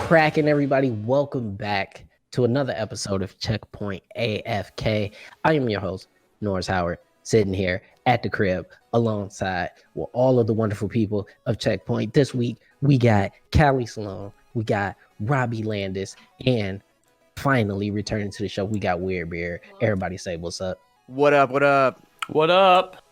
cracking, everybody? Welcome back to another episode of Checkpoint AFK. I am your host, Norris Howard, sitting here at the crib alongside with all of the wonderful people of Checkpoint. This week, we got Callie Sloan, we got Robbie Landis, and finally returning to the show, we got Weird Beard. Everybody say what's up. What up, what up? What up?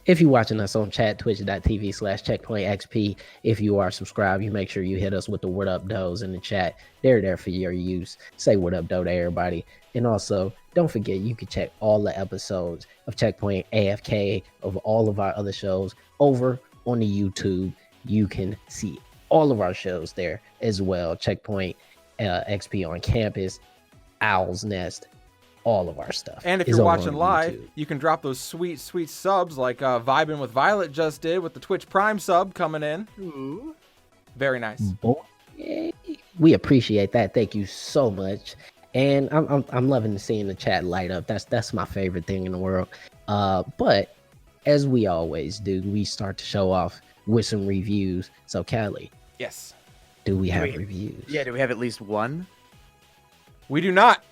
If you're watching us on chat, twitch.tv/CheckpointXP. If you are subscribed, you make sure you hit us with the what up does in the chat. They're there for your use. Say what up doe to everybody. And also, don't forget, you can check all the episodes of Checkpoint AFK, of all of our other shows over on the YouTube. You can see all of our shows there as well. Checkpoint XP on campus, Owl's Nest, all of our stuff. And if you're watching live, you can drop those sweet subs like Vibing with Violet just did with the Twitch Prime sub coming in. Ooh. Very nice. Boy, we appreciate that. Thank you so much. And I'm loving seeing the chat light up. That's my favorite thing in the world. But as we always do, we start to show off with some reviews. So Callie, yes, do we have reviews? Yeah, do we have at least one? We do not.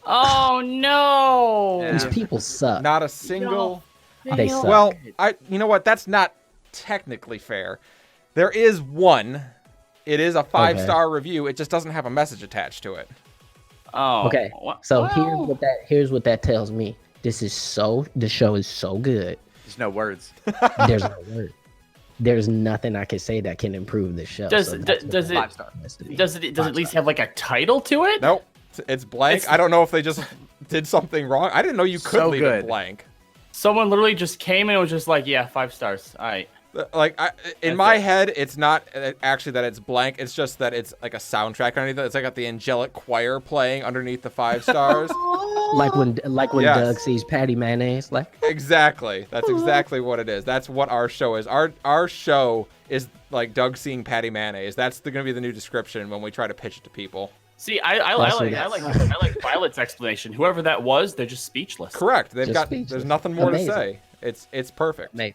Oh no! These people suck. Not a single. They suck. Well, you know what? That's not technically fair. There is one. It is a 5-star review. It just doesn't have a message attached to it. Oh. Okay. So here's what that tells me. The show is so good. There's no words. There's no word. There's nothing I can say that can improve the show. Does it at least have like a title to it? Nope. It's blank. I don't know if they just did something wrong. I didn't know you could leave it blank. Someone literally just came and was just like, yeah, 5 stars. All right. Like, in my head, it's not actually that it's blank. It's just that it's like a soundtrack underneath it. It's like got the angelic choir playing underneath the 5 stars. like when Doug sees Patty Mayonnaise. Like exactly. That's exactly what it is. That's what our show is. Our show is like Doug seeing Patty Mayonnaise. That's going to be the new description when we try to pitch it to people. See, I like Violet's explanation. Whoever that was, they're just speechless. Correct. There's nothing more to say. It's perfect. Amazing.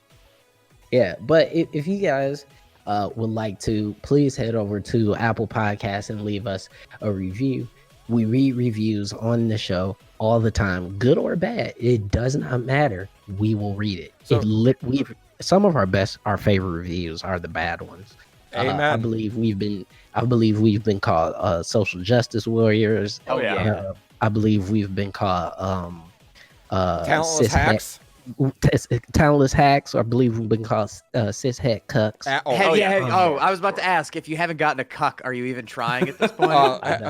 Yeah, but if you guys would like to, please head over to Apple Podcasts and leave us a review. We read reviews on the show all the time, good or bad. It does not matter. We will read it. So, some of our favorite reviews are the bad ones. Amen. I believe we've been called social justice warriors. Oh yeah. I believe we've been called talentless hacks. Talentless hacks, or I believe we've been called cis het cucks. I was about to ask, if you haven't gotten a cuck, are you even trying at this point?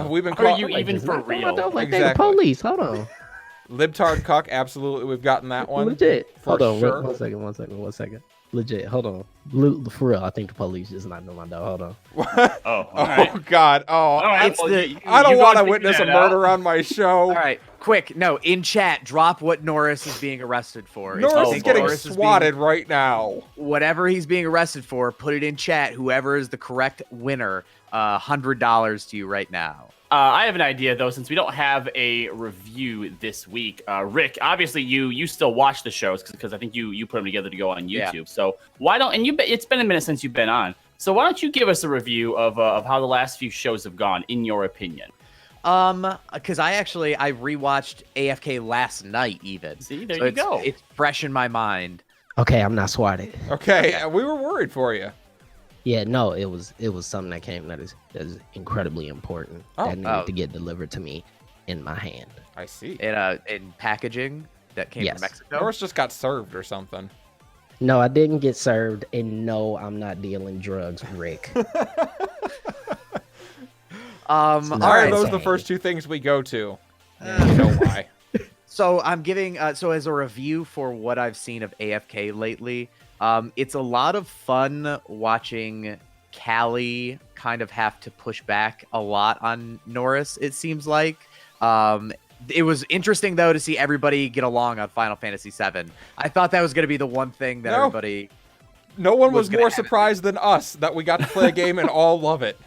We've been called. Are you even for real? Like exactly. The police. Hold on. Libtard cuck. Absolutely, we've gotten that one. Legit. Hold on. Sure. One second. Legit. Hold on. For real, I think the police is not knowing though. Hold on. Oh God. Oh, I don't want to witness a murder on my show. All right, quick. No, in chat, drop what Norris is being arrested for. Norris is getting swatted right now. Whatever he's being arrested for, put it in chat. Whoever is the correct winner, $100 to you right now. I have an idea though, since we don't have a review this week. Rick, obviously you still watch the shows because I think you put them together to go on YouTube. Yeah. So why don't it's been a minute since you've been on. So why don't you give us a review of how the last few shows have gone in your opinion? Because I rewatched AFK last night even. See, there you go. It's fresh in my mind. Okay, I'm not swatted. Okay, we were worried for you. Yeah, no, it was something that came that is incredibly important that needed to get delivered to me in my hand. I see. In packaging that came from Mexico. Norris just got served or something. No, I didn't get served, and no, I'm not dealing drugs, Rick. All right, those are the first two things we go to. You know why. So I'm giving so as a review for what I've seen of AFK lately. It's a lot of fun watching Callie kind of have to push back a lot on Norris, it seems like. It was interesting, though, to see everybody get along on Final Fantasy VII. I thought that was going to be the one thing that everybody... No one was more surprised than us that we got to play a game and all love it.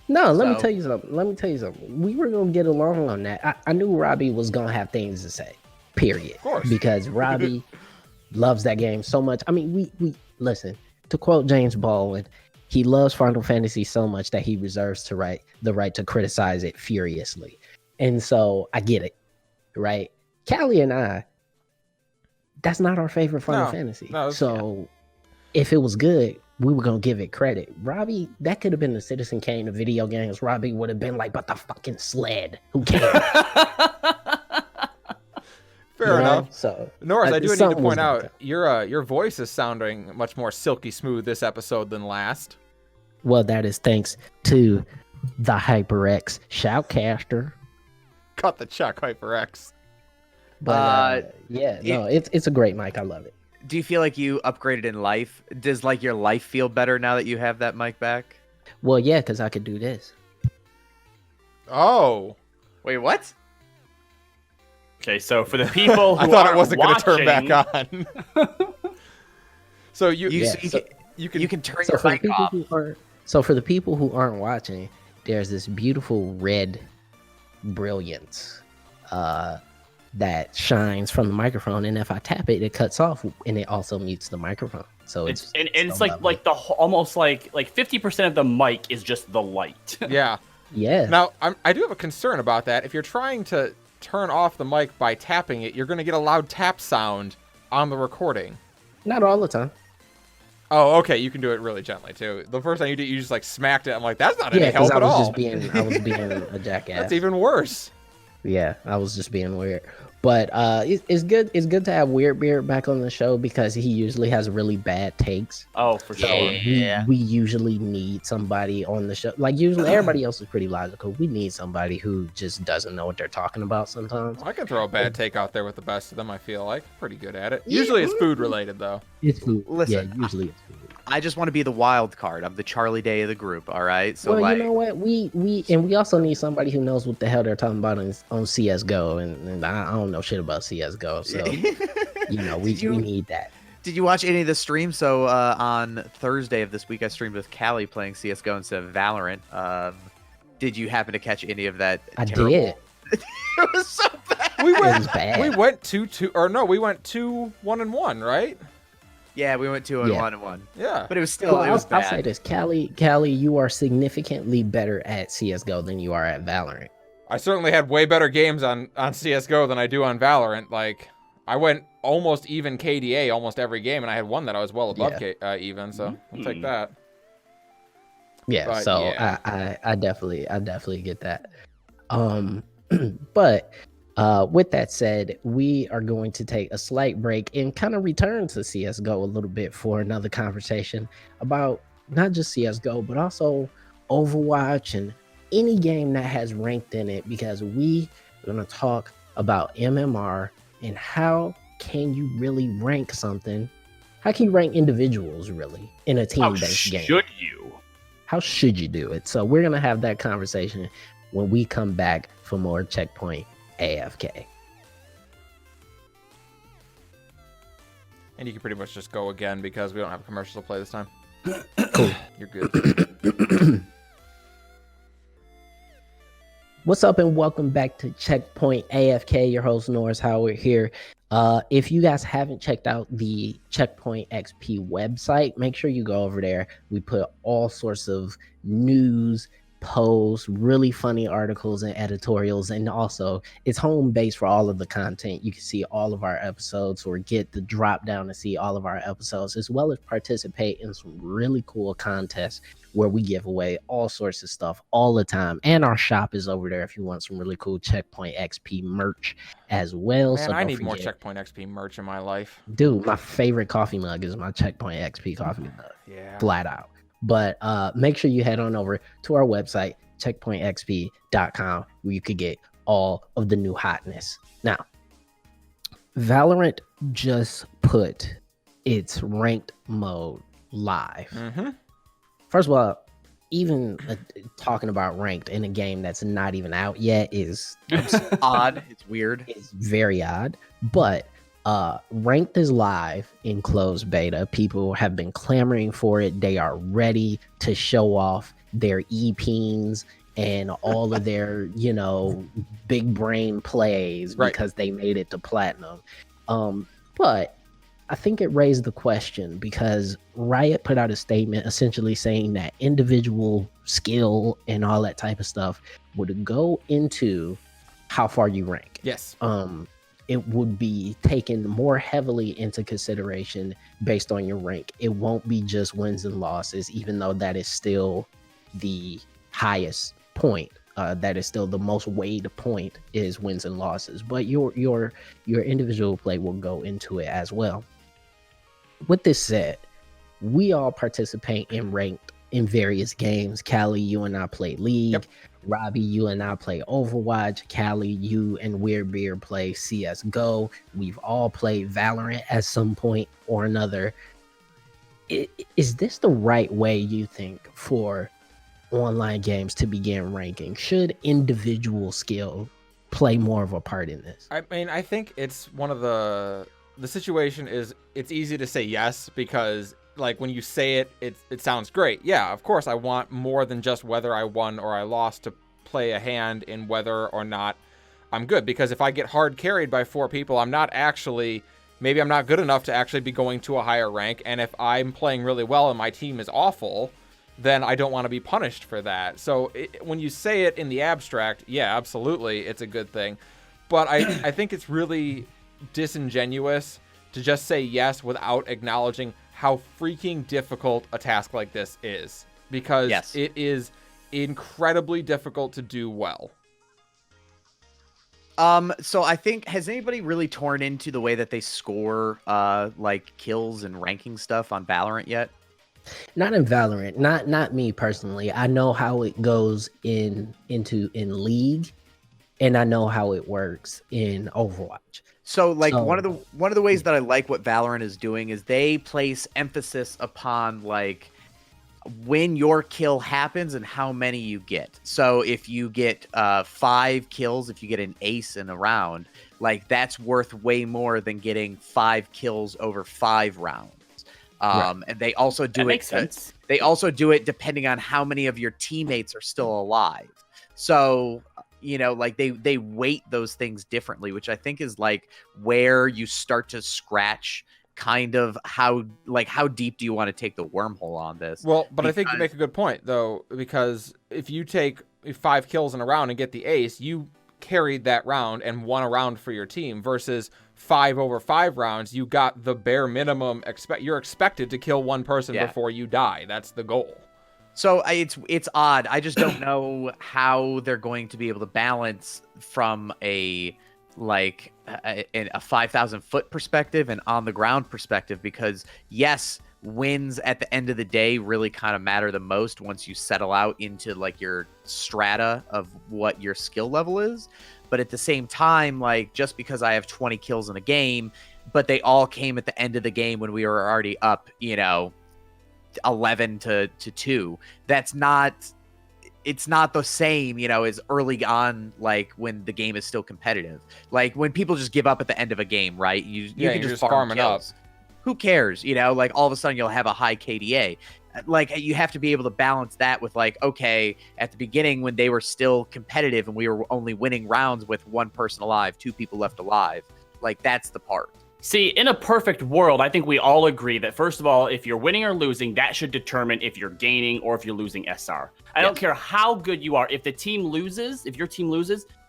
No, let me tell you something. We were going to get along on that. I knew Robbie was going to have things to say, period. Of course. Because Robbie loves that game so much. I mean, we listen, to quote James Baldwin, He loves Final Fantasy so much that he reserves the right to criticize it furiously. And so I get it, right? Callie and I, that's not our favorite Final Fantasy. So if it was good, we were going to give it credit. Robbie, that could have been the Citizen Kane of video games. Robbie would have been like, but the fucking sled. Who cares? Fair enough. So, Norris, I do need to point out your voice is sounding much more silky smooth this episode than last. Well, that is thanks to the HyperX Shoutcaster. Cut the check, HyperX. But it's a great mic. I love it. Do you feel like you upgraded in life? Does like your life feel better now that you have that mic back? Well, yeah, because I could do this. Oh. Wait, what? Okay, so for the people who I thought it wasn't going to turn back on. So you can turn your mic off. So for the people who aren't watching, there's this beautiful red brilliance that shines from the microphone, and if I tap it, it cuts off, and it also mutes the microphone. So it's like the almost like 50% of the mic is just the light. Yeah. Yeah. Now I do have a concern about that. If you're trying to turn off the mic by tapping it, you're going to get a loud tap sound on the recording. Not all the time. Oh, okay. You can do it really gently too. The first time you did, you just like smacked it. I'm like, that's not any help at all. I was being a jackass. That's even worse. Yeah, I was just being weird. But it's good. It's good to have Weird Beard back on the show because he usually has really bad takes. Oh, for sure. So we usually need somebody on the show. Like usually, everybody else is pretty logical. We need somebody who just doesn't know what they're talking about sometimes. I can throw a bad take out there with the best of them. I feel like pretty good at it. Usually, it's food related though. It's food. Listen, yeah, usually it's food. I just want to be the wild card. I'm the Charlie Day of the group. All right. So well, you know what? We also need somebody who knows what the hell they're talking about on CS:GO, and I don't know shit about CS:GO, so we need that. Did you watch any of the streams? So on Thursday of this week, I streamed with Callie playing CS:GO instead of Valorant. Did you happen to catch any of that? I did. It was so bad. We went. It was bad. We went 2-2, or no, we went 2-1-1, right? Yeah, we went 2-1-1. Yeah, but it was still. Well, it was bad. I'll say this, Callie, you are significantly better at CS:GO than you are at Valorant. I certainly had way better games on CS:GO than I do on Valorant. Like, I went almost even KDA almost every game, and I had one that I was well above even. So I'll take that. Yeah, but, so yeah. I definitely get that. But with that said, we are going to take a slight break and kind of return to CS:GO a little bit for another conversation about not just CS:GO, but also Overwatch and any game that has ranked in it, because we are going to talk about MMR and how can you really rank something? How can you rank individuals really in a team-based game? Should you? How should you do it? So we're going to have that conversation when we come back for more Checkpoint AFK. And you can pretty much just go again because we don't have a commercial to play this time. Cool. You're good. What's up and welcome back to Checkpoint AFK. Your host Norris Howard here. If you guys haven't checked out the CheckpointXP website, make sure you go over there. We put all sorts of news, posts, really funny articles and editorials, and also it's home base for all of the content. You can see all of our episodes or get the drop down to see all of our episodes, as well as participate in some really cool contests where we give away all sorts of stuff all the time. And our shop is over there if you want some really cool Checkpoint XP merch as well. Man, so I need more Checkpoint XP merch in my life. Dude, my favorite coffee mug is my Checkpoint XP coffee mug. Yeah. Flat out. But make sure you head on over to our website, checkpointxp.com, where you could get all of the new hotness. Now, Valorant just put its ranked mode live. Mm-hmm. First of all, even talking about ranked in a game that's not even out yet is odd. It's weird. It's very odd. But ranked is live in closed beta. People have been clamoring for it. They are ready to show off their EPs and all of their, big brain plays because they made it to platinum. But I think it raised the question because Riot put out a statement essentially saying that individual skill and all that type of stuff would go into how far you rank. Yes. It would be taken more heavily into consideration based on your rank. It won't be just wins and losses, even though that is still the highest point. That is still the most weighed point is wins and losses. But your individual play will go into it as well. With this said, we all participate in ranked in various games. Callie, you and I play League. Yep. Robbie, you and I play Overwatch. Callie, you and Weird Beard play CSGO. We've all played Valorant at some point or another. Is this the right way, you think, for online games to begin ranking? Should individual skill play more of a part in this? I mean, I think it's one of the situation is it's easy to say yes because like when you say it, it sounds great. Yeah, of course I want more than just whether I won or I lost to play a hand in whether or not I'm good. Because if I get hard carried by 4 people, I'm not actually, maybe I'm not good enough to actually be going to a higher rank. And if I'm playing really well and my team is awful, then I don't want to be punished for that. So when you say it in the abstract, yeah, absolutely, it's a good thing. But I think it's really disingenuous to just say yes without acknowledging how freaking difficult a task like this is, because it is incredibly difficult to do well. So I think, has anybody really torn into the way that they score like kills and ranking stuff on Valorant yet? Not in Valorant, not me personally. I know how it goes in League, and I know how it works in Overwatch. So like one of the ways that I like what Valorant is doing is they place emphasis upon like when your kill happens and how many you get. So if you get 5 kills, if you get an ace in a round, like that's worth way more than getting 5 kills over 5 rounds. And they also do makes sense. They also do it depending on how many of your teammates are still alive. So, you know, like they weight those things differently, which I think is like where you start to scratch kind of how deep do you want to take the wormhole on this? Well, but I think you make a good point though, because if you take 5 kills in a round and get the ace, you carried that round and won a round for your team, versus 5 over 5 rounds, you got the bare minimum. You're expected to kill one person before you die. That's the goal. So it's odd. I just don't know how they're going to be able to balance from a 5,000 foot perspective and on the ground perspective, because yes, wins at the end of the day really kind of matter the most once you settle out into like your strata of what your skill level is. But at the same time, like just because I have 20 kills in a game, but they all came at the end of the game when we were already up, 11 to 2. It's not the same, as early on, like when the game is still competitive. Like when people just give up at the end of a game, right? You can just farm kills. Who cares? Like all of a sudden you'll have a high KDA. Like you have to be able to balance that with like, okay, at the beginning when they were still competitive and we were only winning rounds with 1 person alive, 2 people left alive. Like that's the part. See, in a perfect world, I think we all agree that, first of all, if you're winning or losing, that should determine if you're gaining or if you're losing SR. I don't care how good you are. If your team loses,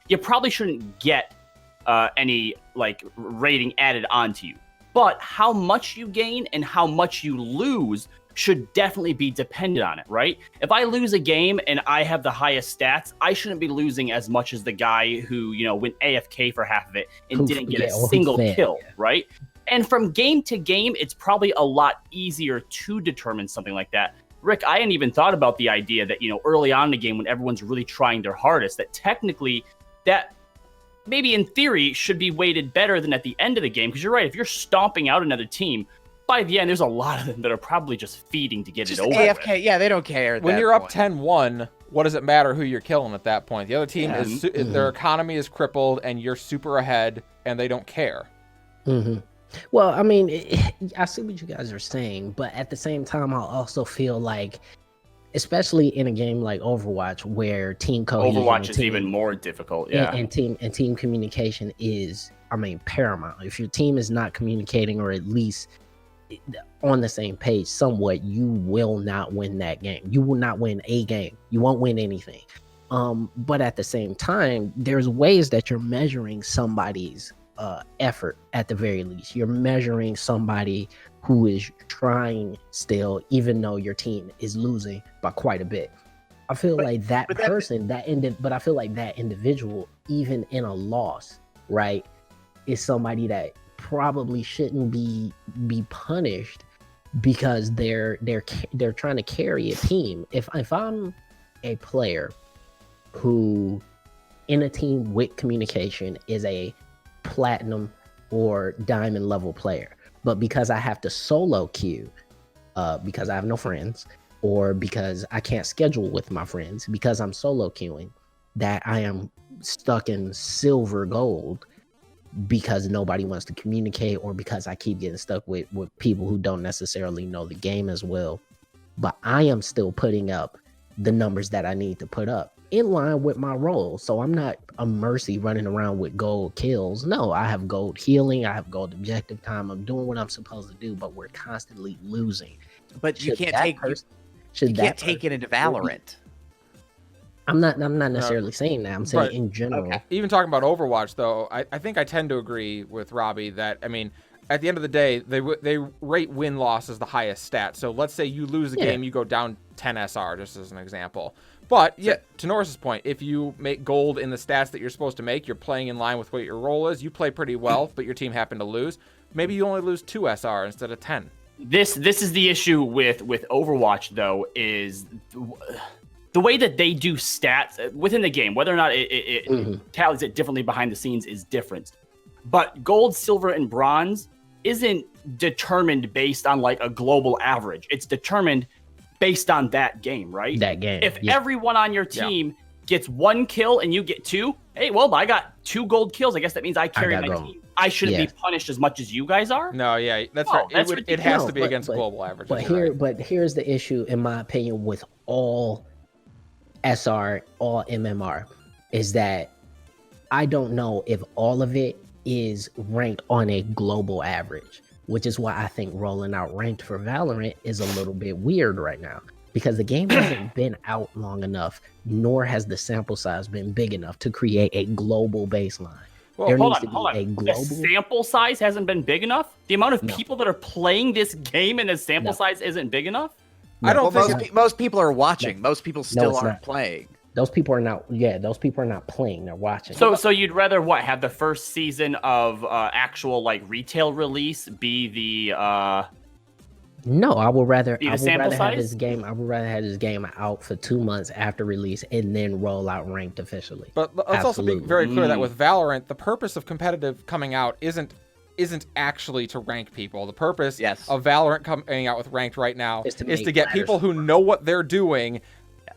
you probably shouldn't get any like rating added onto you. But how much you gain and how much you lose should definitely be dependent on it, right? If I lose a game and I have the highest stats, I shouldn't be losing as much as the guy who, went AFK for half of it and didn't get a single kill, right? And from game to game, it's probably a lot easier to determine something like that. Rick, I hadn't even thought about the idea that, early on in the game when everyone's really trying their hardest, that technically that maybe in theory should be weighted better than at the end of the game. Because you're right, if you're stomping out another team, by the end, there's a lot of them that are probably just feeding to get it over AFK, with. Yeah, they don't care. When you're up 10-1, what does it matter who you're killing at that point? The other team their economy is crippled, and you're super ahead, and they don't care. Mm-hmm. Well, I mean, I see what you guys are saying, but at the same time, I also feel like especially in a game like Overwatch, where team cohesion, Overwatch is even more difficult. Yeah. and team communication is, I mean, paramount. If your team is not communicating, or at least on the same page somewhat, you will not win that game. You will not win a game. You won't win anything. But at the same time, there's ways that you're measuring somebody's effort. At the very least, you're measuring somebody who is trying still, even though your team is losing by quite a bit. I feel like that person, but I feel like that individual, even in a loss, right, is somebody that probably shouldn't be punished, because they're trying to carry a team. If I'm a player who in a team with communication is a platinum or diamond level player, but because I have to solo queue, because I have no friends, or because I can't schedule with my friends, because I'm solo queuing, that I am stuck in silver gold because nobody wants to communicate, or because I keep getting stuck with people who don't necessarily know the game as well. But I am still putting up the numbers that I need to put up in line with my role. So I'm not a Mercy running around with gold kills. No, I have gold healing. I have gold objective time. I'm doing what I'm supposed to do, but we're constantly losing. But you can't take it into Valorant. I'm not necessarily saying that. I'm saying in general. Okay. Even talking about Overwatch, though, I think I tend to agree with Robbie that, I mean, at the end of the day, they rate win-loss as the highest stat. So let's say you lose a game, you go down 10 SR, just as an example. But yeah, to Norris's point, if you make gold in the stats that you're supposed to make, you're playing in line with what your role is. You play pretty well, but your team happened to lose. Maybe you only lose 2 SR instead of 10. This is the issue with Overwatch, though, is the way that they do stats within the game. Whether or not it tallies it differently behind the scenes is different. But gold, silver, and bronze isn't determined based on like a global average. It's determined based on that game, right? That game. If everyone on your team gets 1 kill and you get 2, hey, well, I got 2 gold kills. I guess that means I carry my team. I shouldn't be punished as much as you guys are. No, yeah, that's right. It has to be against global averages. But here's the issue, in my opinion, with all SR, all MMR, is that I don't know if all of it is ranked on a global average, which is why I think rolling out ranked for Valorant is a little bit weird right now, because the game hasn't been out long enough, nor has the sample size been big enough to create a global baseline. Well, hold on. The sample size hasn't been big enough? The amount of people that are playing this game and the sample size isn't big enough? No. I don't think most people are watching. No. Most people still aren't playing. Those people are not. Yeah, those people are not playing. They're watching. So you'd rather have the first season of actual like retail release be the? No, I would rather have this game. I would rather have this game out for 2 months after release and then roll out ranked officially. But let's also be very clear that with Valorant, the purpose of competitive coming out isn't actually to rank people. The purpose of Valorant coming out with ranked right now is to get people who know what they're doing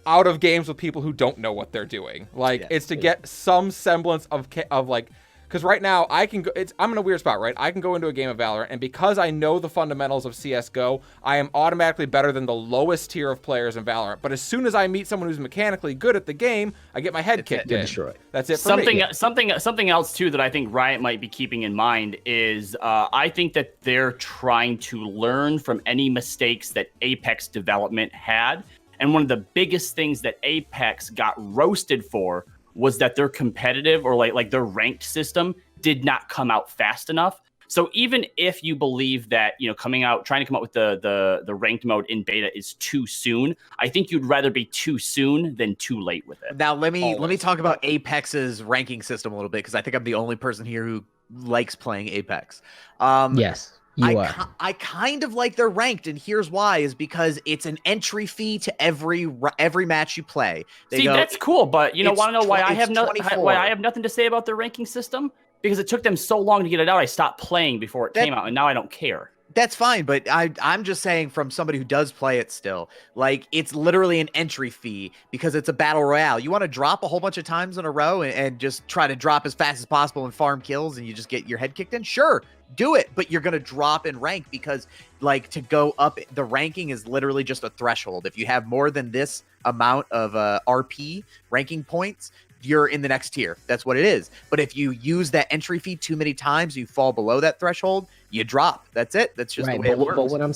out of games with people who don't know what they're doing. Like it's to get some semblance of like, because right now I'm in a weird spot, right? I can go into a game of Valorant, and because I know the fundamentals of CSGO, I am automatically better than the lowest tier of players in Valorant. But as soon as I meet someone who's mechanically good at the game, I get my head kicked in. Destroyed. That's it for me. Something else too that I think Riot might be keeping in mind is I think that they're trying to learn from any mistakes that Apex development had. And one of the biggest things that Apex got roasted for was that their competitive or like their ranked system did not come out fast enough. So even if you believe that, trying to come out with the ranked mode in beta is too soon, I think you'd rather be too soon than too late with it. Now let me talk about Apex's ranking system a little bit, because I think I'm the only person here who likes playing Apex. Yes. I kind of like their ranked, and here's why: is because it's an entry fee to every match you play. That's cool, but want to know why I have nothing to say about their ranking system? Because it took them so long to get it out. I stopped playing before it came out, and now I don't care. That's fine, but I'm just saying from somebody who does play it still, like it's literally an entry fee because it's a battle royale. You want to drop a whole bunch of times in a row and just try to drop as fast as possible and farm kills and you just get your head kicked in? Sure, do it, but you're going to drop in rank because like to go up, the ranking is literally just a threshold. If you have more than this amount of RP ranking points, you're in the next tier. That's what it is. But if you use that entry fee too many times, you fall below that threshold, you drop. That's it. That's just right. the way it works. But what I'm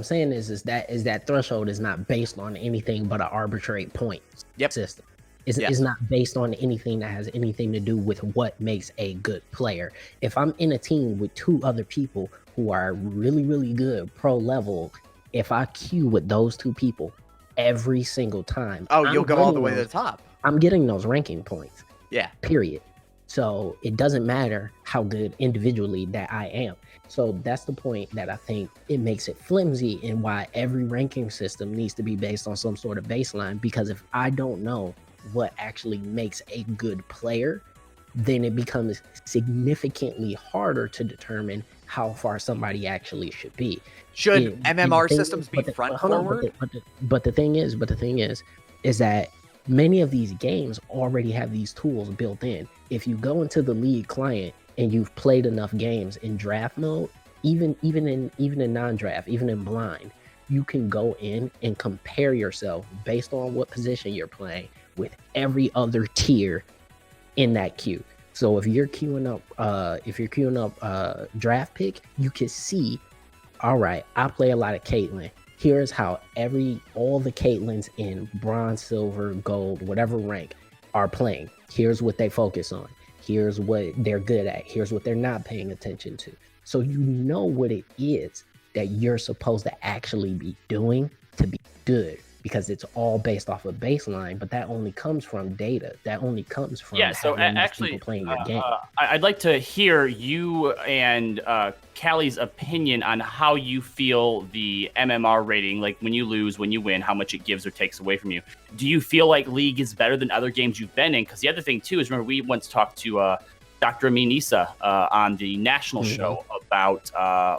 saying is that threshold is not based on anything but an arbitrary point system. It's not based on anything that has anything to do with what makes a good player. If I'm in a team with two other people who are really, really good pro level, if I queue with those two people every single time, you'll go all the way to the top. I'm getting those ranking points. Yeah. Period. So it doesn't matter how good individually that I am. So that's the point that I think it makes it flimsy and why every ranking system needs to be based on some sort of baseline. Because if I don't know what actually makes a good player, then it becomes significantly harder to determine how far somebody actually should be. Should MMR systems be front forward? But the thing is that many of these games already have these tools built in. If you go into the league client and you've played enough games in draft mode, even in non-draft, even in blind, you can go in and compare yourself based on what position you're playing with every other tier in that queue. So if you're queuing up draft pick, you can see, all right, I play a lot of Caitlyn. Here's how all the Caitlyn's in bronze, silver, gold, whatever rank are playing. Here's what they focus on. Here's what they're good at. Here's what they're not paying attention to. So you know what it is that you're supposed to actually be doing to be good, because it's all based off of baseline, but that only comes from data. That only comes from so actually people playing your game. I'd like to hear you and Callie's opinion on how you feel the MMR rating, like when you lose, when you win, how much it gives or takes away from you. Do you feel like League is better than other games you've been in? Because the other thing too is, remember, we once talked to Dr. Amin Issa on the national show about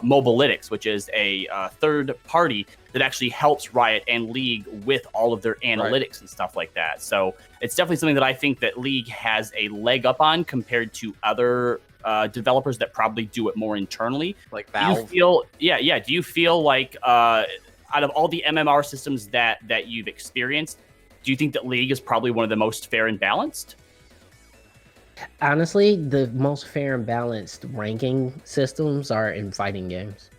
Mobalytics, which is a third party that actually helps Riot and League with all of their analytics and stuff like that. So it's definitely something that I think that League has a leg up on compared to other developers that probably do it more internally. Like Valve. Do you feel like out of all the MMR systems that you've experienced, do you think that League is probably one of the most fair and balanced? Honestly, the most fair and balanced ranking systems are in fighting games,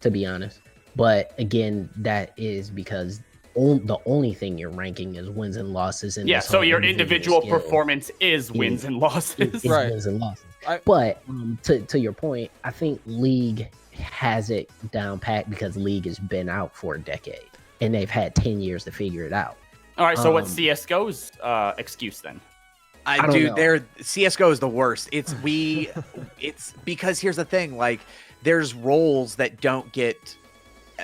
to be honest. But again, that is because the only thing you're ranking is wins and losses. And so your individual performance is wins and losses. Right. Wins and losses. But to your point, I think League has it down pat because League has been out for a decade and they've had 10 years to figure it out. All right, so what's CSGO's excuse then? Dude, CSGO is the worst. It's because here's the thing, like there's roles that don't get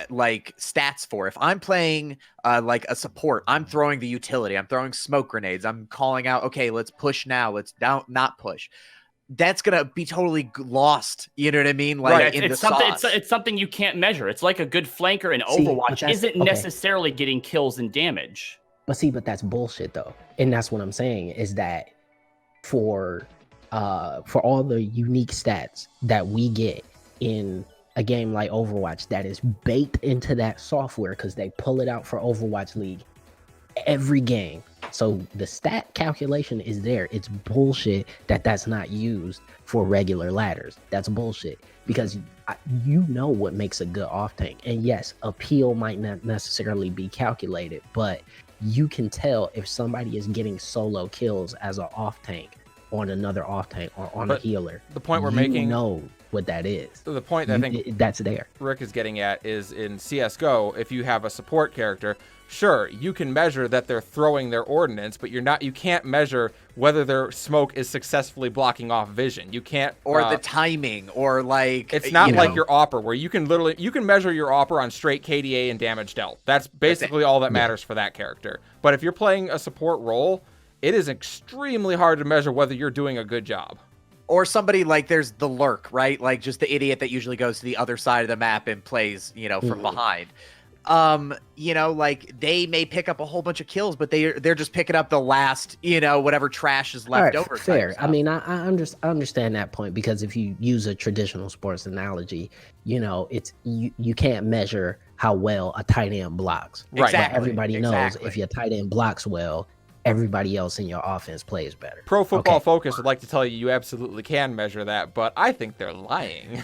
like stats for. If I'm playing like a support, I'm throwing the utility, I'm throwing smoke grenades, I'm calling out, okay, let's push now, let's not push. That's gonna be totally lost. You know what I mean? Like it's something you can't measure. It's like a good flanker in Overwatch isn't necessarily getting kills and damage. But that's bullshit though. And that's what I'm saying is that for all the unique stats that we get in a game like Overwatch that is baked into that software because they pull it out for Overwatch League every game. So the stat calculation is there. It's bullshit that's not used for regular ladders. That's bullshit because you know what makes a good off tank. And yes, appeal might not necessarily be calculated, but you can tell if somebody is getting solo kills as an off tank on another off tank or on a healer. The point we're making, know what that is. So the point I think that's there. Rick is getting at is in CS:GO, if you have a support character, sure, you can measure that they're throwing their ordnance, but you can't measure whether their smoke is successfully blocking off vision. You can't, or the timing, or like it's not like your AWPer where you can measure your AWPer on straight KDA and damage dealt. That's basically all that matters for that character. But if you're playing a support role, it is extremely hard to measure whether you're doing a good job. Or somebody like there's the lurk, right? Like just the idiot that usually goes to the other side of the map and plays, from behind. Like they may pick up a whole bunch of kills, but they're just picking up the last, whatever trash is left over. Fair. I mean, I understand that point, because if you use a traditional sports analogy, it's you can't measure how well a tight end blocks. Right. But everybody knows if your tight end blocks well, everybody else in your offense plays better. Pro Football Focus would like to tell you absolutely can measure that, but I think they're lying.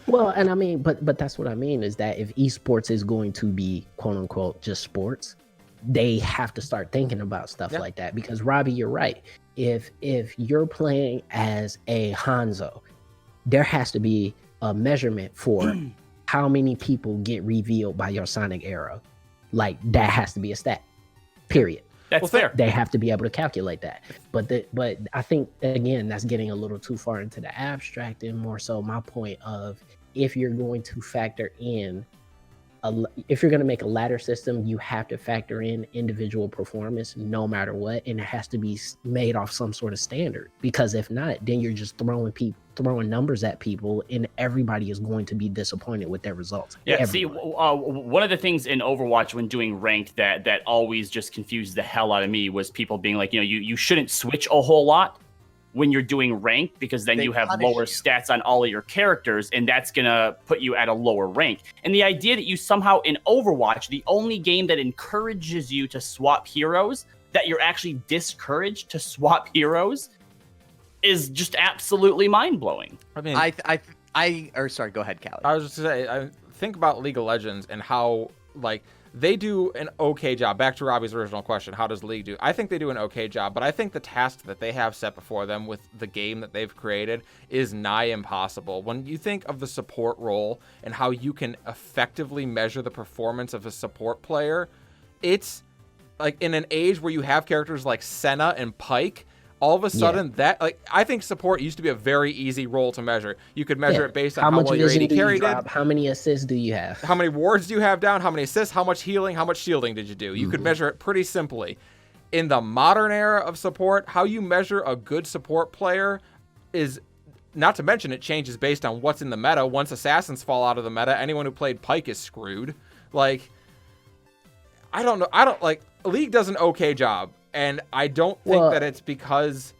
Well, and I mean, but that's what I mean, is that if esports is going to be quote unquote just sports, they have to start thinking about stuff like that. Because Robbie, you're right. If you're playing as a Hanzo, there has to be a measurement for how many people get revealed by your Sonic arrow. Like that has to be a stat. Period. That's fair. They have to be able to calculate that. But I think, again, that's getting a little too far into the abstract, and more so my point of, if you're going to factor in, if you're going to make a ladder system, you have to factor in individual performance no matter what, and it has to be made off some sort of standard. Because if not, then you're just throwing numbers at people, and everybody is going to be disappointed with their results. Yeah, Everyone. see, one of the things in Overwatch when doing ranked that always just confused the hell out of me was people being like, you shouldn't switch a whole lot when you're doing ranked, because then you have lower stats on all of your characters, and that's gonna put you at a lower rank. And the idea that you somehow in Overwatch, the only game that encourages you to swap heroes, that you're actually discouraged to swap heroes, is just absolutely mind-blowing. I mean, sorry, go ahead, Callie. I was just to say, I think about League of Legends and how, like, they do an okay job. Back to Robbie's original question, how does League do? I think they do an okay job, but I think the task that they have set before them with the game that they've created is nigh impossible. When you think of the support role and how you can effectively measure the performance of a support player, it's like in an age where you have characters like Senna and Pyke, all of a sudden that, like, I think support used to be a very easy role to measure. You could measure it based on how well your AD carry did. How many assists do you have? How many wards do you have down? How many assists? How much healing? How much shielding did you do? You could measure it pretty simply. In the modern era of support, how you measure a good support player is, not to mention it changes based on what's in the meta. Once assassins fall out of the meta, anyone who played Pyke is screwed. Like, I don't know. League does an okay job. And I don't think that it's because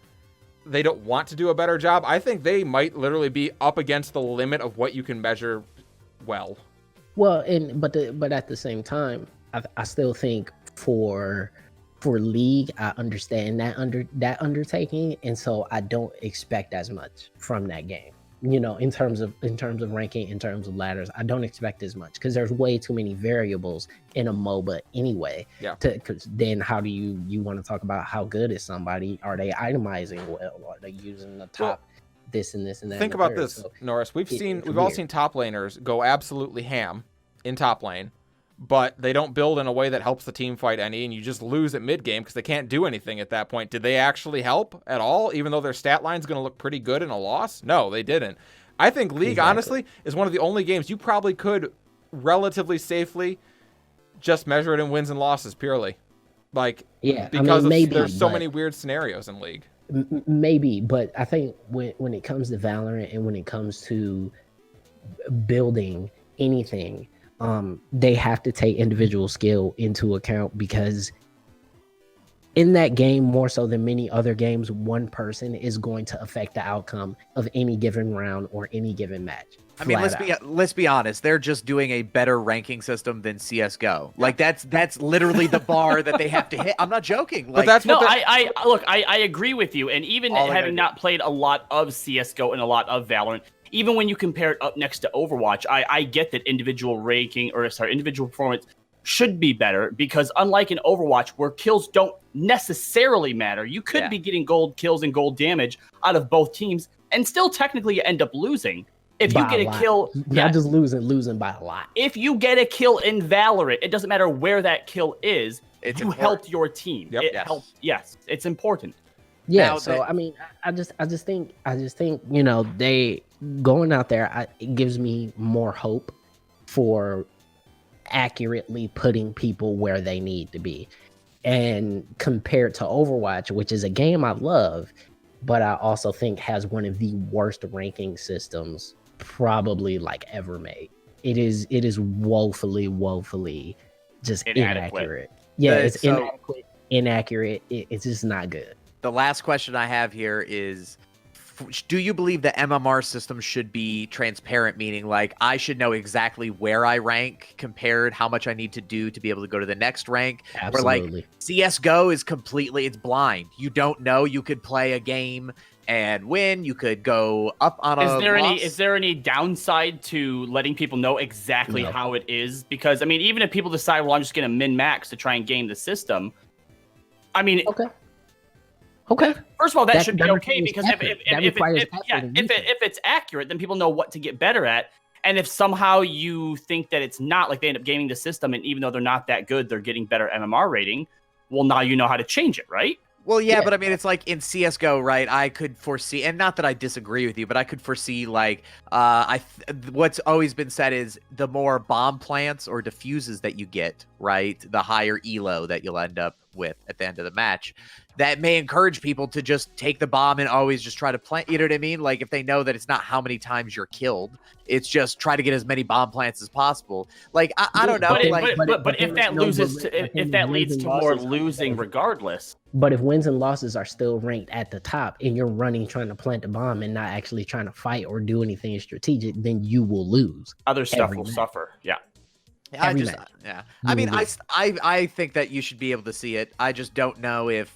they don't want to do a better job. I think they might literally be up against the limit of what you can measure well. Well, but at the same time, I still think for League, I understand that undertaking, and so I don't expect as much from that game. In terms of ranking, in terms of ladders, I don't expect as much, because there's way too many variables in a MOBA anyway. Yeah. Because then how do you want to talk about how good is somebody? Are they itemizing well? Are they using the top this and this and that? Think about this, so, Norris. We've all seen top laners go absolutely ham in top lane, but they don't build in a way that helps the team fight any, and you just lose at mid game because they can't do anything at that point. Did they actually help at all, even though their stat line's going to look pretty good in a loss? No, they didn't. I think League, honestly, is one of the only games you probably could relatively safely just measure it in wins and losses purely. Like, because there's so many weird scenarios in League. Maybe, but I think when it comes to Valorant and when it comes to building anything, they have to take individual skill into account, because in that game, more so than many other games, one person is going to affect the outcome of any given round or any given match. I mean, let's be honest. They're just doing a better ranking system than CS:GO. Like that's literally the bar that they have to hit. I'm not joking. Like, but I agree with you. And even having not played a lot of CS:GO and a lot of Valorant, even when you compare it up next to Overwatch, I get that individual performance should be better, because unlike in Overwatch, where kills don't necessarily matter, you could be getting gold kills and gold damage out of both teams, and still technically end up losing. If you get a kill, not just losing by a lot. If you get a kill in Valorant, it doesn't matter where that kill is. You helped your team. Yep. It helped. Yes, it's important. Yeah. Now, I mean, I just think they going out there. It gives me more hope for accurately putting people where they need to be. And compared to Overwatch, which is a game I love, but I also think has one of the worst ranking systems probably like ever made. It is woefully just inaccurate. Yeah, it's inaccurate. It's just not good. The last question I have here is, do you believe the MMR system should be transparent, meaning like I should know exactly where I rank compared how much I need to do to be able to go to the next rank? Absolutely. Or like CSGO is it's blind. You don't know. You could play a game and win. You could go up on Is there any downside to letting people know exactly how it is? Because I mean, even if people decide, well, I'm just going to min-max to try and game the system, I mean, okay. First of all, that should be okay, because if it's accurate, then people know what to get better at. And if somehow you think that it's not, like they end up gaming the system, and even though they're not that good, they're getting better MMR rating, well, now you know how to change it, right? Well, yeah, but I mean, it's like in CSGO, right? I could foresee, and not that I disagree with you, but I could foresee, like, what's always been said is the more bomb plants or diffuses that you get, right, the higher elo that you'll end up with at the end of the match. That may encourage people to just take the bomb and always just try to plant. You know what I mean? Like, if they know that it's not how many times you're killed, it's just try to get as many bomb plants as possible. Like, I don't know. But if that leads to more losing regardless. But if wins and losses are still ranked at the top, and you're running trying to plant the bomb and not actually trying to fight or do anything strategic, then you will lose. Other stuff will suffer. Yeah. I mean, I think that you should be able to see it. I just don't know if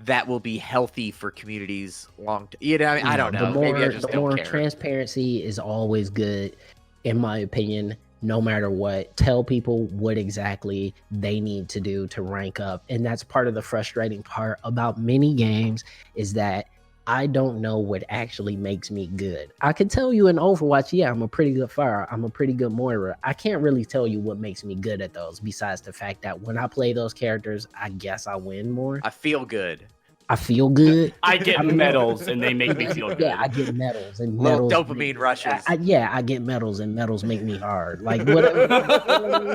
that will be healthy for communities long term. You know, I mean, I don't know. Maybe I just don't care. Transparency is always good, in my opinion. No matter what, tell people what exactly they need to do to rank up, and that's part of the frustrating part about many games is that I don't know what actually makes me good. I could tell you in Overwatch, yeah, I'm a pretty good Pharah, I'm a pretty good Moira. I can't really tell you what makes me good at those, besides the fact that when I play those characters, I guess I win more. I feel good. I feel good. I get medals, and they make me feel good. Yeah, I get medals, and little dopamine rushes. I get medals, and medals make me hard. Like whatever.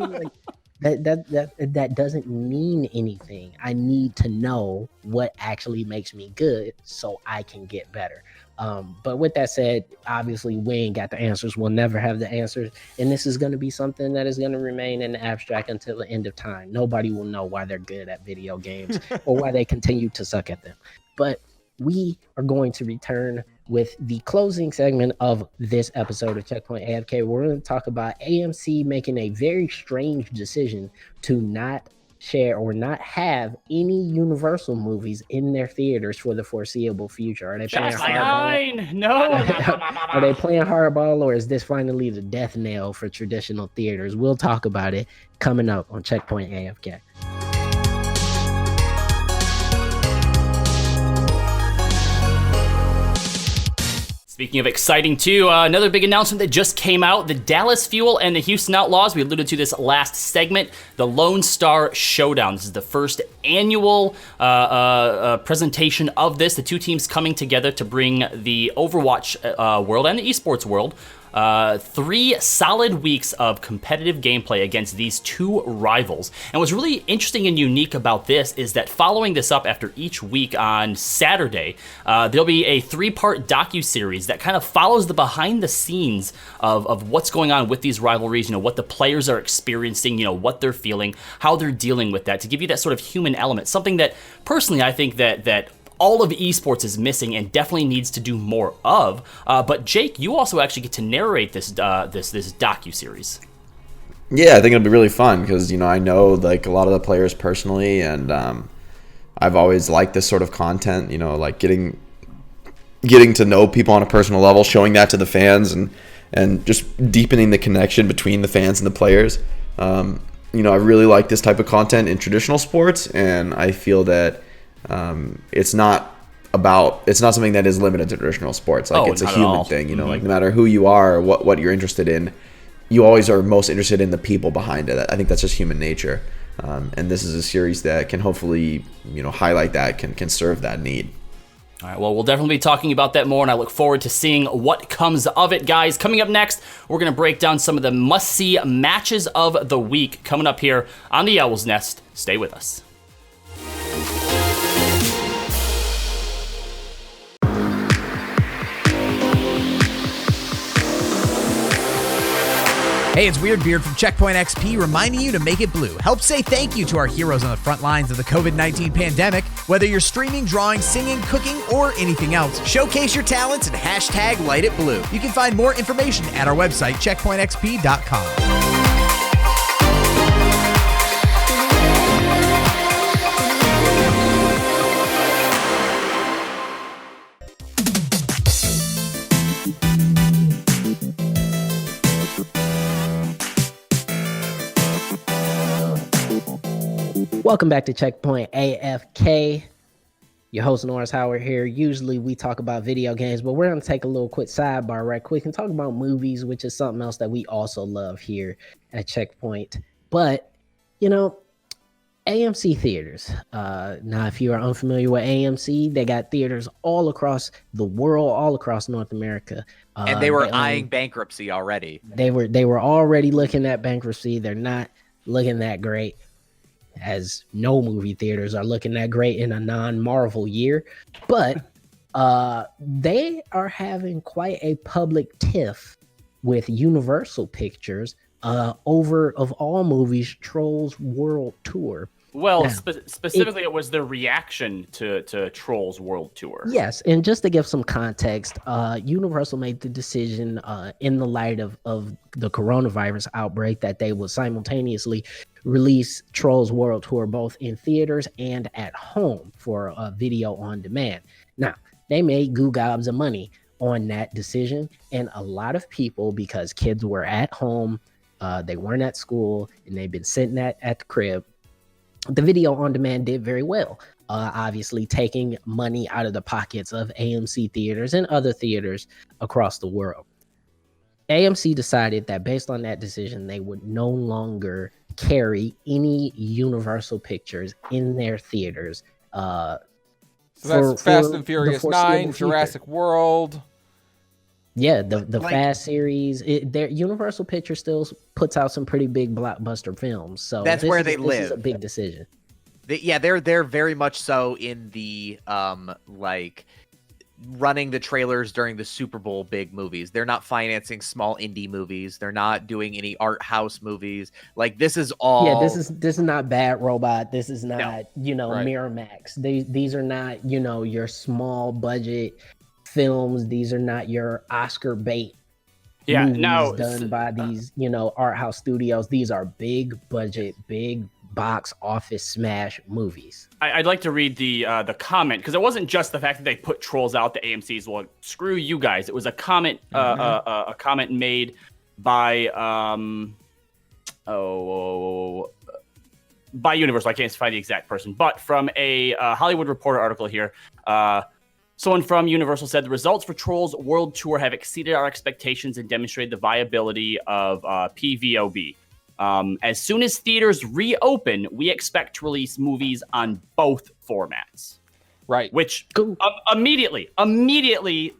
Like, that doesn't mean anything. I need to know what actually makes me good so I can get better. But with that said, obviously we ain't got the answers. We'll never have the answers. And this is going to be something that is going to remain in the abstract until the end of time. Nobody will know why they're good at video games or why they continue to suck at them. But we are going to return with the closing segment of this episode of Checkpoint AFK. We're going to talk about AMC making a very strange decision to not share or not have any Universal movies in their theaters for the foreseeable future. Are they playing hardball? No. Are they playing hardball, or is this finally the death knell for traditional theaters? We'll talk about it coming up on Checkpoint AFK. Speaking of exciting too, another big announcement that just came out, the Dallas Fuel and the Houston Outlaws, we alluded to this last segment, the Lone Star Showdown. This is the first annual presentation of this, the two teams coming together to bring the Overwatch world and the esports world 3 solid weeks of competitive gameplay against these two rivals. And what's really interesting and unique about this is that following this up after each week on Saturday, there'll be a 3-part docuseries that kind of follows the behind the scenes of what's going on with these rivalries, you know, what the players are experiencing, you know, what they're feeling, how they're dealing with that, to give you that sort of human element, something that personally I think that all of esports is missing and definitely needs to do more of. But Jake, you also actually get to narrate this this docu-series. Yeah, I think it'll be really fun because, you know, I know like a lot of the players personally, and I've always liked this sort of content, you know, like getting to know people on a personal level, showing that to the fans, and just deepening the connection between the fans and the players. You know, I really like this type of content in traditional sports, and I feel that it's not something that is limited to traditional sports. Like, it's a human thing, you know, like no matter who you are or what you're interested in, you always are most interested in the people behind it. I think that's just human nature. And this is a series that can hopefully, you know, highlight that, can serve that need. All right, well, we'll definitely be talking about that more, and I look forward to seeing what comes of it, guys. Coming up next, we're going to break down some of the must-see matches of the week coming up here on the Owl's Nest. Stay with us. Hey, it's Weird Beard from Checkpoint XP reminding you to make it blue. Help say thank you to our heroes on the front lines of the COVID-19 pandemic. Whether you're streaming, drawing, singing, cooking, or anything else, showcase your talents and hashtag light it blue. You can find more information at our website, checkpointxp.com. Welcome back to Checkpoint AFK. Your host Norris Howard here. Usually we talk about video games, but we're going to take a little quick sidebar right quick and talk about movies, which is something else that we also love here at Checkpoint. But, you know, AMC theaters. Now, if you are unfamiliar with AMC, they got theaters all across the world, all across North America. And they were eyeing bankruptcy already. They were already looking at bankruptcy. They're not looking that great, as no movie theaters are looking that great in a non-Marvel year. But they are having quite a public tiff with Universal Pictures over, of all movies, Trolls World Tour. Well, Now, specifically, it was their reaction to Trolls World Tour. Yes, and just to give some context, Universal made the decision in the light of the coronavirus outbreak that they would simultaneously release Trolls World Tour both in theaters and at home for video on demand. Now, they made goo gobs of money on that decision, and a lot of people, because kids were at home, they weren't at school, and they've been sitting at the crib, the video on demand did very well, obviously taking money out of the pockets of AMC theaters and other theaters across the world. AMC decided that based on that decision, they would no longer carry any Universal Pictures in their theaters. So that's Fast and Furious 9, Jurassic World. Yeah, the Fast series. Their Universal Pictures still puts out some pretty big blockbuster films. So that's where they live. live. This is a big decision. They're very much so in the like running the trailers during the Super Bowl big movies. They're not financing small indie movies. They're not doing any art house movies. Like this is all. Yeah, this is not Bad Robot. This is not right. Miramax. These are not your small budget films. These are not your Oscar bait movies done by these art house studios. These are big budget, big box office smash movies. I'd like to read the comment, because it wasn't just the fact that they put Trolls out to AMC's. Well, screw you guys. It was a comment a comment made by by Universal. I can't find the exact person, but from a Hollywood Reporter article here. Someone from Universal said the results for Trolls World Tour have exceeded our expectations and demonstrated the viability of PVOB. As soon as theaters reopen, we expect to release movies on both formats. Right. Which immediately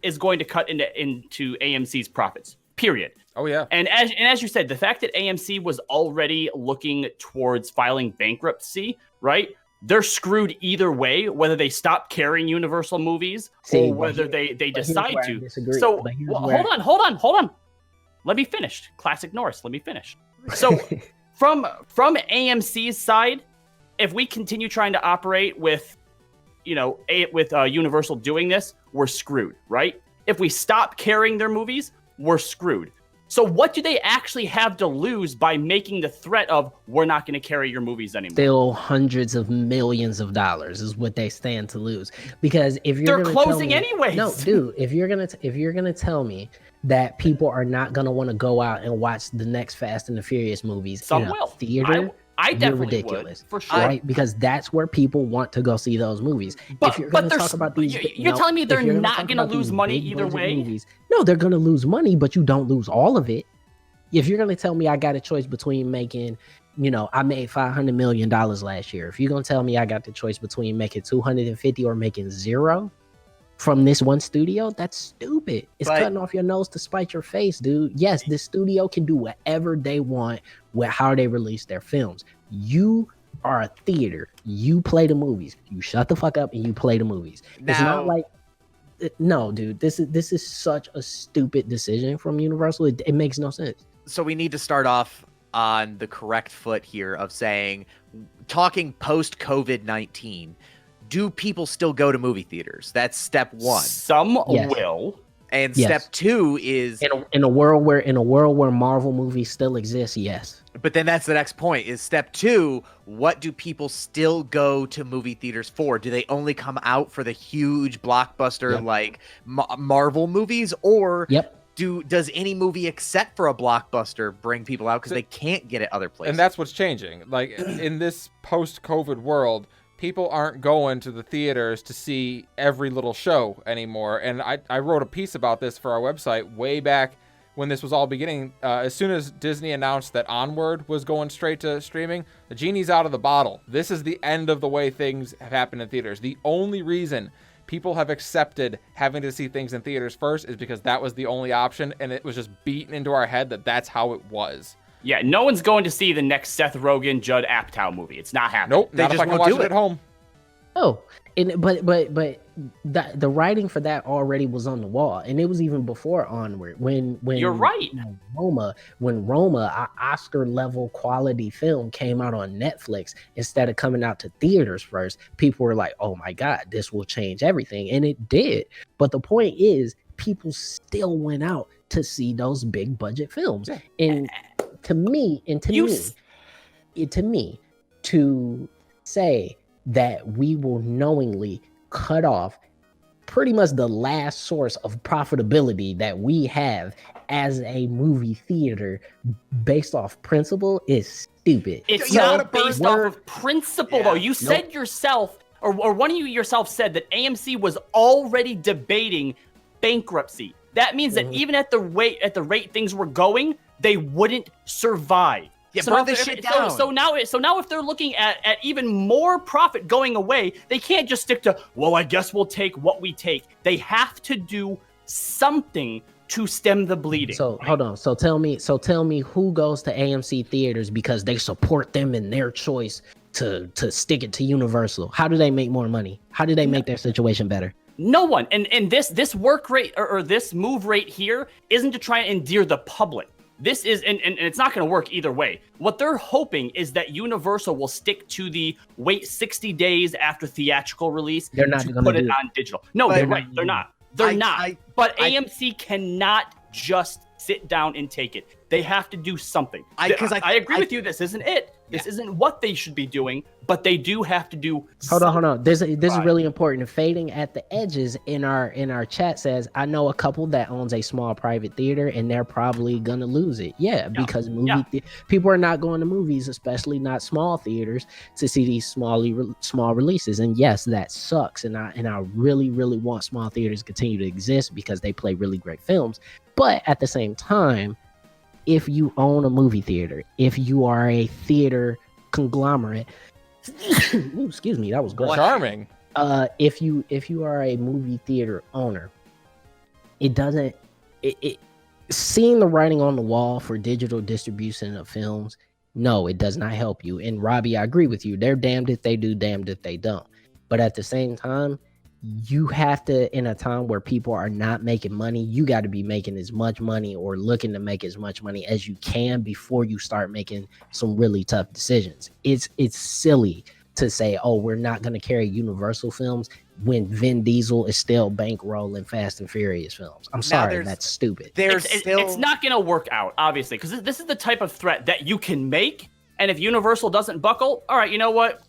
is going to cut into AMC's profits. Period. Oh yeah. And as you said, the fact that AMC was already looking towards filing bankruptcy, right? They're screwed either way, whether they stop carrying Universal movies or whether they decide to. So hold on. Let me finish. Classic Norris. Let me finish. So from AMC's side, if we continue trying to operate with Universal doing this, we're screwed, right? If we stop carrying their movies, we're screwed. So what do they actually have to lose by making the threat of we're not going to carry your movies anymore? Still hundreds of millions of dollars is what they stand to lose. Because if they're closing anyways. No, dude, if you're gonna tell me that people are not gonna want to go out and watch the next Fast and the Furious movies in a theater, I definitely ridiculous, would, for sure. Right? Because that's where people want to go see those movies. If you're going to talk about these, you're telling me they're not going to lose money either way? Movies, no, they're going to lose money, but you don't lose all of it. If you're going to tell me I got a choice between making, I made $500 million last year. If you're going to tell me I got the choice between making 250 or making zero from this one studio, that's stupid. It's cutting off your nose to spite your face, dude. Yes, this studio can do whatever they want with how they release their films. You are a theater. You play the movies. You shut the fuck up and you play the movies. It's not like, no, dude. This is such a stupid decision from Universal. It makes no sense. So we need to start off on the correct foot here of saying, talking post COVID-19, do people still go to movie theaters? That's step one. Some Yes. will. And Yes. step two is, in a world where Marvel movies still exist, yes. but then that's the next point, is step two, what do people still go to movie theaters for? Do they only come out for the huge blockbuster Yep. like Marvel movies, or Yep. does any movie except for a blockbuster bring people out because they can't get it other places? And that's what's changing. Like in this post-COVID world, people aren't going to the theaters to see every little show anymore. And I wrote a piece about this for our website way back when this was all beginning. As soon as Disney announced that Onward was going straight to streaming, the genie's out of the bottle. This is the end of the way things have happened in theaters. The only reason people have accepted having to see things in theaters first is because that was the only option, and it was just beaten into our head that that's how it was. Yeah, no one's going to see the next Seth Rogen, Judd Apatow movie. It's not happening. Nope, They not if just I can won't watch do it it. at home. Oh, and but the writing for that already was on the wall, and it was even before Onward. When You're right. Roma, an Oscar level quality film came out on Netflix instead of coming out to theaters first, people were like, "Oh my God, this will change everything," and it did. But the point is, people still went out to see those big budget films, and to me, to say that we will knowingly cut off pretty much the last source of profitability that we have as a movie theater based off principle is stupid. It's You know what, not based off of principle, though. You said yourself, or one of you yourself said that AMC was already debating bankruptcy. That means that even at the rate things were going, they wouldn't survive. Yeah, So burn now this if- shit so- down. So now if they're looking at even more profit going away, they can't just stick to, well, I guess we'll take what we take. They have to do something to stem the bleeding. So hold on. So tell me who goes to AMC theaters because they support them in their choice to stick it to Universal. How do they make more money? How do they make their situation better? No one. And this work rate or this move rate here isn't to try and endear the public. This is, and it's not going to work either way. What they're hoping is that Universal will stick to the wait 60 days after theatrical release They're not to gonna put it do it. on digital. No, But- they're right. They're not. They're not. But I- AMC cannot just sit down and take it. They have to do something. I agree with you. This isn't it. This isn't what they should be doing, but they do have to do Hold on. This is Right. really important. Fading at the edges in our chat says, I know a couple that owns a small private theater and they're probably gonna lose it. Yeah, because people are not going to movies, especially not small theaters, to see these small releases. And yes, that sucks. And I really want small theaters to continue to exist because they play really great films. But at the same time, if you own a movie theater, if you are a theater conglomerate, ooh, excuse me, that was gross. Charming. If you are a movie theater owner, it doesn't seeing the writing on the wall for digital distribution of films, no, it does not help you. And Robbie, I agree with you. They're damned if they do, damned if they don't. But at the same time, you have to, in a time where people are not making money, you got to be making as much money or looking to make as much money as you can before you start making some really tough decisions. It's silly to say, oh, we're not going to carry Universal films when Vin Diesel is still bankrolling Fast and Furious films. I'm sorry, that's stupid. It's not going to work out, obviously, because this is the type of threat that you can make. And if Universal doesn't buckle, all right, you know what?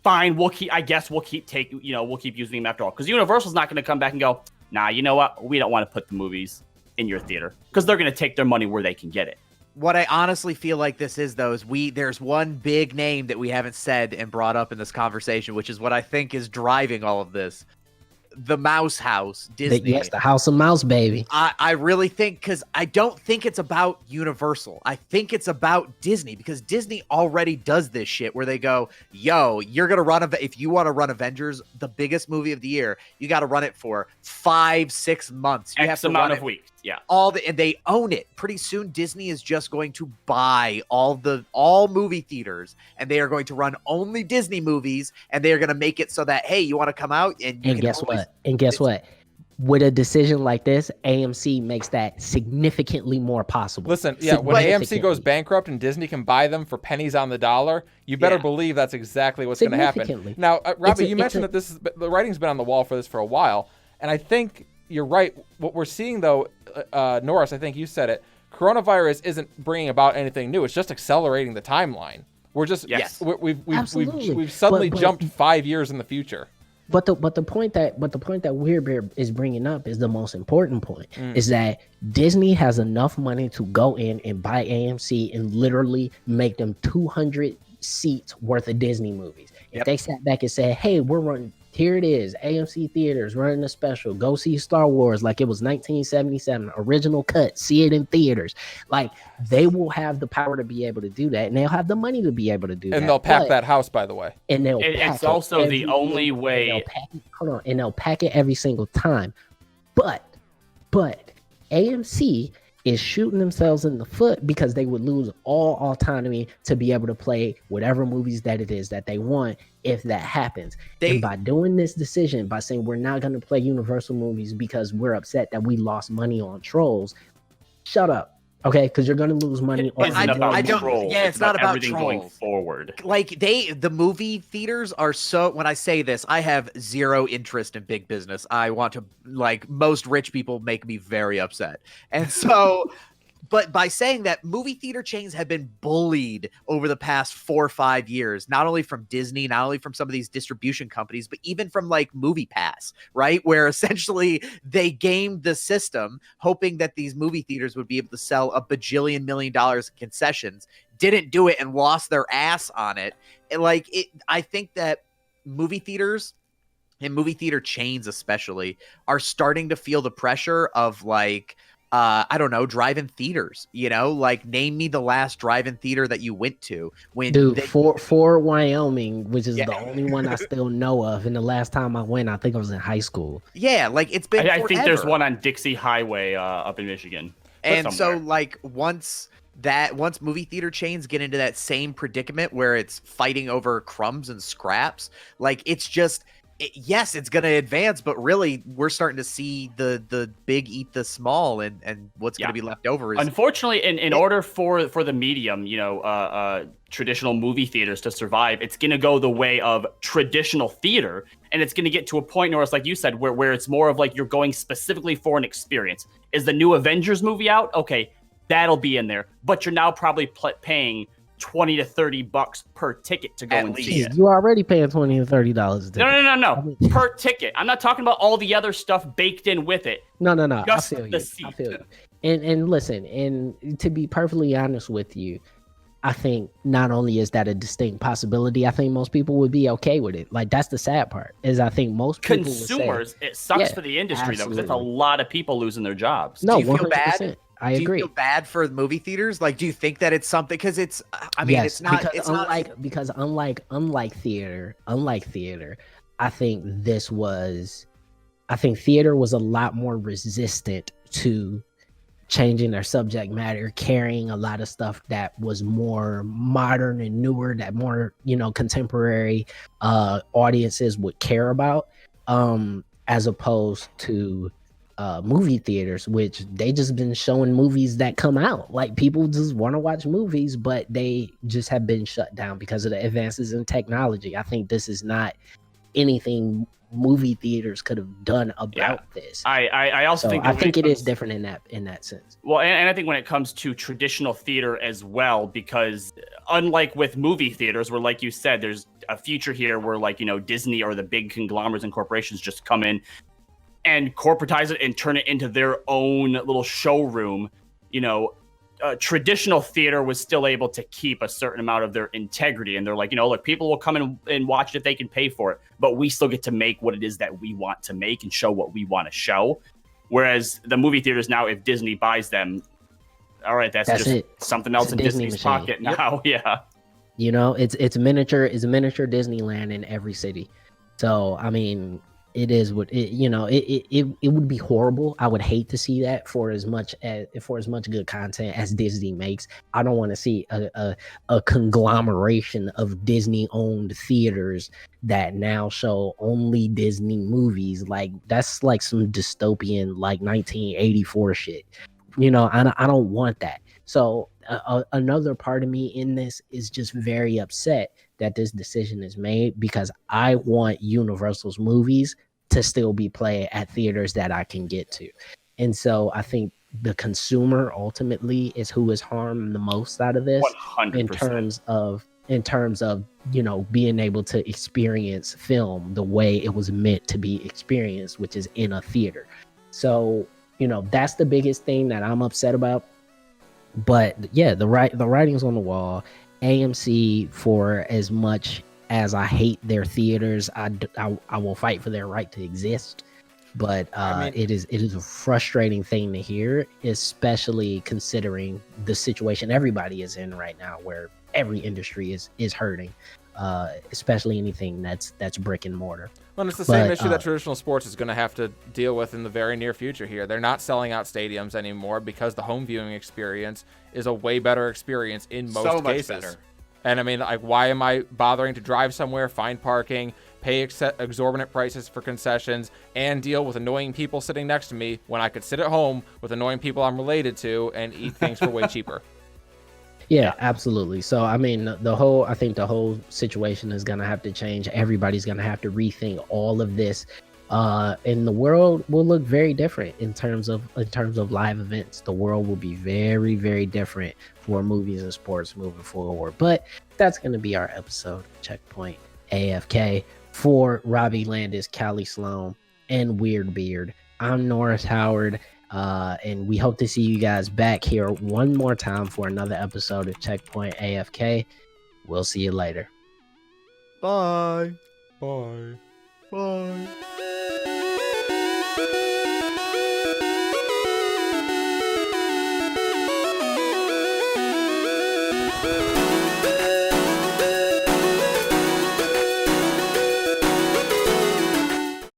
Fine, we'll keep using them after all. Because Universal's not going to come back and go, nah, you know what? We don't want to put the movies in your theater because they're going to take their money where they can get it. What I honestly feel like this is, though, is there's one big name that we haven't said and brought up in this conversation, which is what I think is driving all of this. The Mouse House, Disney. Yes, the House of Mouse, baby. I really think, because I don't think it's about Universal. I think it's about Disney, because Disney already does this shit where they go, yo, you're going to run, if you want to run Avengers, the biggest movie of the year, you got to run it for 5-6 months. You have to amount run of weeks. Yeah. and they own it. Pretty soon, Disney is just going to buy all movie theaters, and they are going to run only Disney movies, and they are going to make it so that, hey, you want to come out and you can guess what? with a decision like this, AMC makes that significantly more possible. Listen, when AMC goes bankrupt and Disney can buy them for pennies on the dollar, you better believe that's exactly what's going to happen. Now, Robbie, you mentioned that the writing's been on the wall for this for a while, and I think you're right. What we're seeing, though, Norris, I think you said it, coronavirus isn't bringing about anything new. It's just accelerating the timeline. We're just we've suddenly jumped 5 years in the future. But the point that Weirbeard is bringing up is the most important point, is that Disney has enough money to go in and buy AMC and literally make them 200 seats worth of Disney movies. If they sat back and said, hey, we're running, here it is, AMC theaters running a special, go see Star Wars like it was 1977, original cut, see it in theaters. Like, they will have the power to be able to do that, and they'll have the money to be able to do that. And they'll pack that house, by the way. And it's also the only way. And they'll pack it every single time. But AMC is shooting themselves in the foot because they would lose all autonomy to be able to play whatever movies that it is that they want if that happens. And by doing this decision, by saying we're not going to play Universal movies because we're upset that we lost money on Trolls, shut up. Okay, because you're going to lose money. It's not about everything Trolls going forward. Like the movie theaters are so. When I say this, I have zero interest in big business. I want to, like, most rich people make me very upset, and so. But by saying that, movie theater chains have been bullied over the past 4 or 5 years, not only from Disney, not only from some of these distribution companies, but even from like Movie Pass, right? Where essentially they gamed the system, hoping that these movie theaters would be able to sell $1 bajillion million in concessions, didn't do it and lost their ass on it. And I think that movie theaters and movie theater chains especially are starting to feel the pressure of I don't know, drive-in theaters, like name me the last drive-in theater that you went to. Fort Wyoming, which is the only one I still know of. And the last time I went, I think I was in high school. Yeah, like it's been I think there's one on Dixie Highway up in Michigan. And so once movie theater chains get into that same predicament where it's fighting over crumbs and scraps, it's just... yes, it's going to advance, but really we're starting to see the big eat the small, and what's going to be left over is... Unfortunately, in order for the medium, traditional movie theaters to survive, it's going to go the way of traditional theater, and it's going to get to a point, Norris, like you said, where it's more of like you're going specifically for an experience. Is the new Avengers movie out? Okay, that'll be in there, but you're now probably paying $20 to $30 per ticket to go and see it. You're already paying $20 to $30 a ticket. No. Per ticket. I'm not talking about all the other stuff baked in with it. No. Just I feel the you. seat. I feel you. And listen, and to be perfectly honest with you, I think not only is that a distinct possibility, I think most people would be okay with it. Like, that's the sad part, is I think most people consumers, it sucks for the industry though, because it's a lot of people losing their jobs. No, do you feel bad? I agree. Do you feel bad for movie theaters? Like, do you think that it's something? Because it's, it's not. Because unlike theater, I think theater was a lot more resistant to changing their subject matter, carrying a lot of stuff that was more modern and newer, that more contemporary audiences would care about, as opposed to movie theaters, which they just been showing movies that come out. Like, people just want to watch movies, but they just have been shut down because of the advances in technology. I think this is not anything movie theaters could have done about this. I also think I think it is different in that sense. Well, and I think when it comes to traditional theater as well, because unlike with movie theaters, where, like you said, there's a future here where Disney or the big conglomerates and corporations just come in and corporatize it and turn it into their own little showroom, traditional theater was still able to keep a certain amount of their integrity. And they're like, look, people will come in and watch it if they can pay for it, but we still get to make what it is that we want to make and show what we want to show. Whereas the movie theaters now, if Disney buys them, all right, that's just it. Something else in Disney's pocket now. Yeah. It's miniature Disneyland in every city. So, it is what it, it would be horrible. I would hate to see that for as much good content as Disney makes. I don't want to see a conglomeration of Disney owned theaters that now show only Disney movies. Like that's like some dystopian like 1984 shit. I don't want that. So another part of me in this is just very upset that this decision is made, because I want Universal's movies to still be played at theaters that I can get to. And so I think the consumer ultimately is who is harmed the most out of this 100%. in terms of being able to experience film the way it was meant to be experienced, which is in a theater. So that's the biggest thing that I'm upset about. But yeah, the writing's on the wall. AMC, for as much as I hate their theaters, I will fight for their right to exist. But it is a frustrating thing to hear, especially considering the situation everybody is in right now, where every industry is hurting, especially anything that's brick and mortar. Well, it's the same issue that traditional sports is going to have to deal with in the very near future here. They're not selling out stadiums anymore because the home viewing experience is a way better experience in most cases. Better. And I mean, like, why am I bothering to drive somewhere, find parking, pay exorbitant prices for concessions, and deal with annoying people sitting next to me when I could sit at home with annoying people I'm related to and eat things for way cheaper? Yeah, absolutely. So, I mean, I think the whole situation is going to have to change. Everybody's going to have to rethink all of this. And the world will look very different in terms of live events. The world will be very, very different for movies and sports moving forward. But that's going to be our episode of Checkpoint AFK. For Robbie Landis, Callie Sloan, and Weird Beard, I'm Norris Howard. And we hope to see you guys back here one more time for another episode of Checkpoint AFK. We'll see you later. Bye. Bye. Bye.